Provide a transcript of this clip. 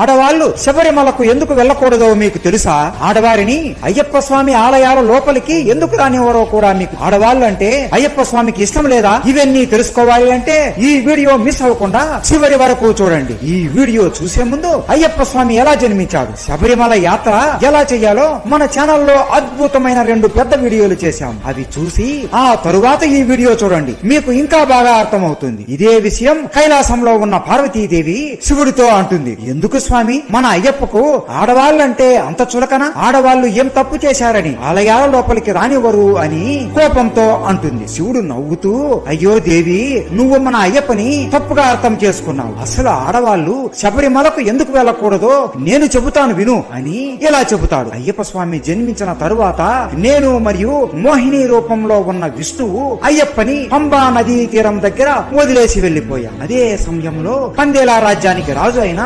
ఆడవాళ్లు శబరిమలకు ఎందుకు వెళ్ళకూడదో మీకు తెలుసా? ఆడవారిని అయ్యప్ప స్వామి ఆలయాల లోపలికి ఎందుకు రానివ్వరో కూడా మీకు ఆడవాళ్ళు అంటే అయ్యప్ప స్వామికి ఇష్టం లేదా? ఇవన్నీ తెలుసుకోవాలి అంటే ఈ వీడియో మిస్ అవ్వకుండా చివరి వరకు చూడండి. ఈ వీడియో చూసే ముందు అయ్యప్ప స్వామి ఎలా జన్మించాడు, శబరిమల యాత్ర ఎలా చేయాలో మన ఛానల్లో అద్భుతమైన 2 పెద్ద వీడియోలు చేశాం. అవి చూసి ఆ తరువాత ఈ వీడియో చూడండి, మీకు ఇంకా బాగా అర్థమవుతుంది. ఇదే విషయం కైలాసంలో ఉన్న పార్వతీదేవి శివుడితో అంటుంది. ఎందుకు స్వామి మన అయ్యప్పకు ఆడవాళ్ళంటే అంత చులకన? ఆడవాళ్లు ఏం తప్పు చేశారని ఆలయాల లోపలికి రానివ్వరు అని కోపంతో అంటుంది. శివుడు నవ్వుతూ, అయ్యో దేవి, నువ్వు మన అయ్యప్పని తప్పుగా అర్థం చేసుకున్నావు. అసలు ఆడవాళ్లు శబరిమలకు ఎందుకు వెళ్ళకూడదో నేను చెబుతాను విను అని ఇలా చెబుతాడు. అయ్యప్ప స్వామి జన్మించిన తరువాత నేను మరియు మోహిని రూపంలో ఉన్న విష్ణువు అయ్యప్పని పంబా నదీ తీరం దగ్గర వదిలేసి వెళ్లిపోయాం. అదే సమయంలో పందేలా రాజ్యానికి రాజు అయిన